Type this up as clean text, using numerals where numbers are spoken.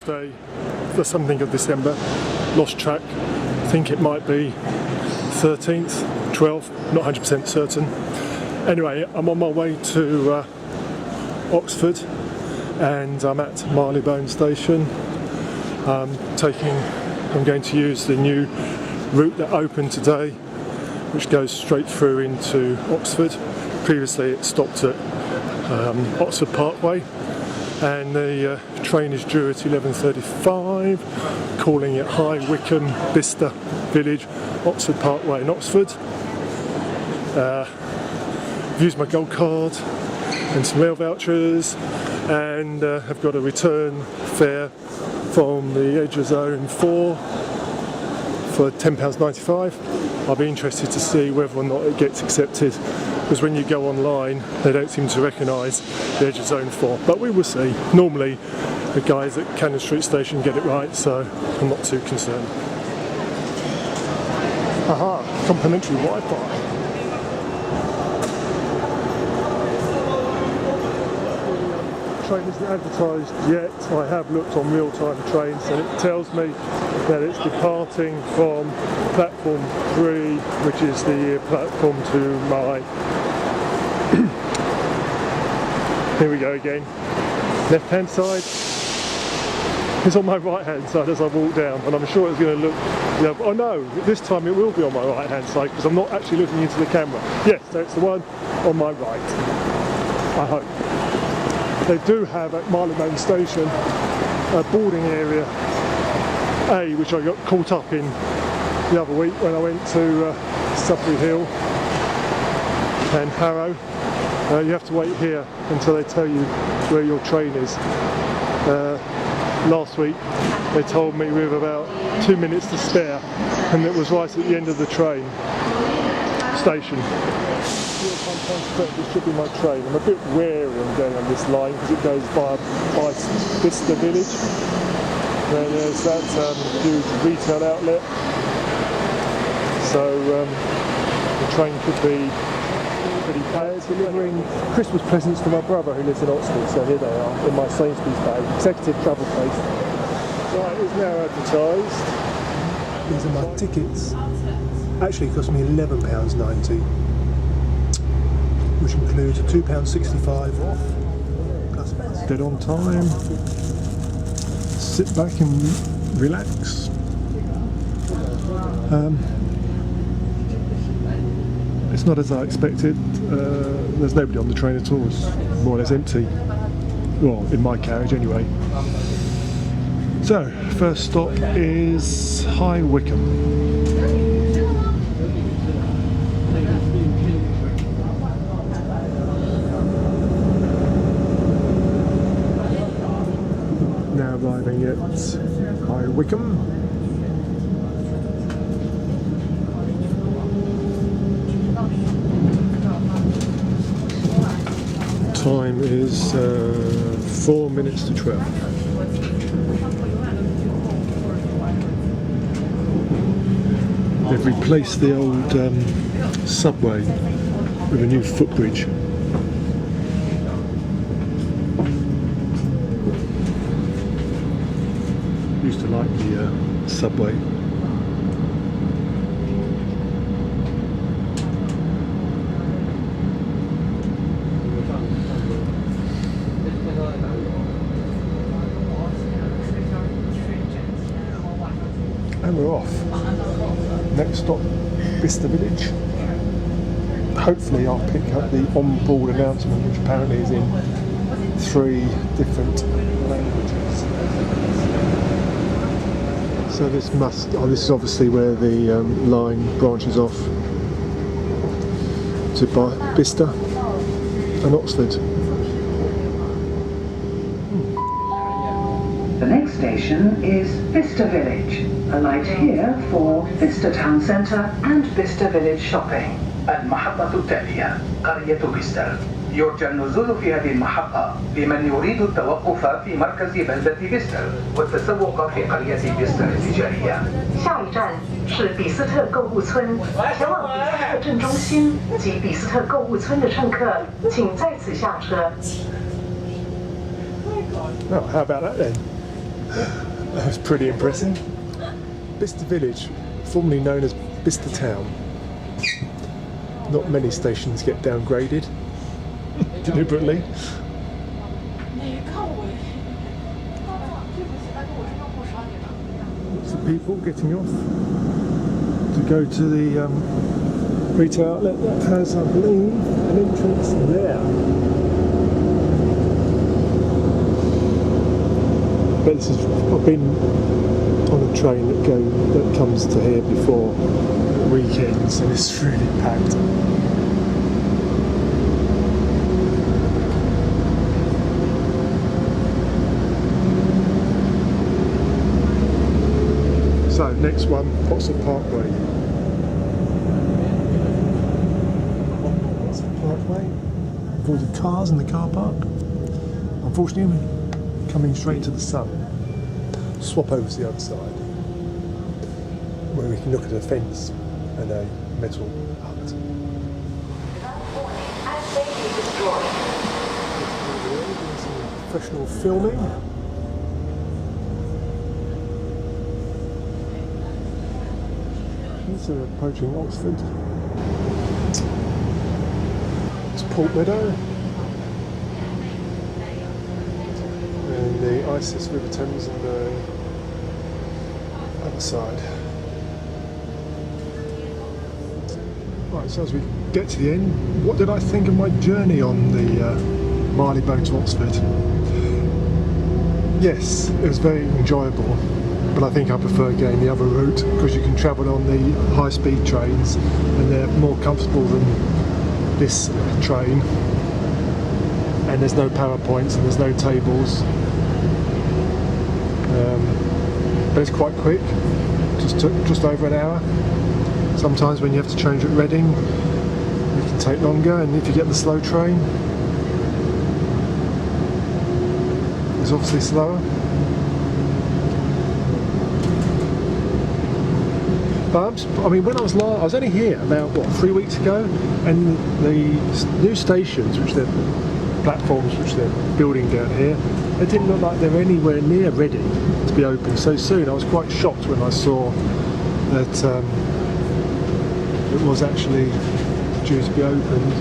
Day, the something of December, lost track. I think it might be 13th, 12th, not 100% certain. Anyway, I'm on my way to Oxford and I'm at Marylebone station. I'm going to use the new route that opened today, which goes straight through into Oxford. Previously it stopped at Oxford Parkway, and the train is due at 11:35, calling it High Wycombe, Bicester Village, Oxford Parkway in Oxford. I've used my gold card and some rail vouchers, and have got a return fare from the edge of Zone 4 for £10.95. I'll be interested to see whether or not it gets accepted, because when you go online they don't seem to recognise the edge of Zone 4, but we will see. Normally the guys at Cannon Street Station get it right, so I'm not too concerned. Aha, complimentary Wi-Fi. Train isn't advertised yet. I have looked on real-time trains and it tells me that it's departing from platform 3, which is the platform to my here we go again, left hand side. It's on my right hand side as I walk down, and I'm sure it's going to look, oh no, this time it will be on my right hand side because I'm not actually looking into the camera. Yes, so it's the one on my right, I hope. They do have at Marylebone station a boarding area A, which I got caught up in the other week when I went to Sudbury Hill and Harrow. You have to wait here until they tell you where your train is. Last week they told me we were about 2 minutes to spare, and it was right at the end of the train station. This should be my train. I'm a bit wary of going on this line because it goes by Bicester Village. Then there's that huge retail outlet. So the train could be pretty packed. Delivering Christmas presents to my brother who lives in Oxford. So here they are in my Sainsbury's bag. Executive travel case. Right, it's now advertised. These are my tickets. Actually, it cost me £11.90. which includes a £2.65 off. Dead on time. Sit back and relax. It's not as I expected. There's nobody on the train at all. It's more or less empty. Well, in my carriage anyway. So, first stop is High Wycombe. Now arriving at High Wycombe. Time is 4 minutes to 12. They've replaced the old subway with a new footbridge. Used to like the subway. And we're off. Next stop, Bicester Village. Hopefully I'll pick up the on-board announcement, which apparently is in 3 different languages. So this is obviously where the line branches off to Bicester and Oxford. The next station is Bicester Village. Alight here for Bicester Town Centre and Bicester Village Shopping. المحطة التالية قرية بيستر. يرجى النزول في هذه المحطة لمن يريد التوقف في مركز بلدة بيستر والتسوق في قرية بيستر التجارية. 下一站是比斯特购物村，前往比斯特镇中心及比斯特购物村的乘客，请在此下车。Oh, how about that then? That was pretty impressive. Bicester Village, formerly known as Bicester Town. Not many stations get downgraded deliberately. Lots of people getting off to go to the retail outlet that has, I believe, an entrance there. But this is, I've been on a train that comes to here before weekends, and it's really packed. So next one, Oxford Parkway. Oxford Parkway. Avoided cars in the car park. Unfortunately, we're coming straight into the sun. Swap over to the other side, where we can look at a fence and a metal hut. Professional filming. So we're approaching Oxford. It's Port Meadow. And the Isis River Thames on the other side. Right, so as we get to the end, what did I think of my journey on the Marylebone to Oxford? Yes, it was very enjoyable, but I think I prefer going the other route because you can travel on the high-speed trains and they're more comfortable than this train, and there's no PowerPoints and there's no tables, but it's quite quick, just over an hour. Sometimes when you have to change at Reading it can take longer, and if you get the slow train it's obviously slower. But I mean, when I was only here about 3 weeks ago, and the new stations, which they're platforms which they're building down here, they didn't look like they were anywhere near ready to be open so soon. I was quite shocked when I saw that it was actually due to be opened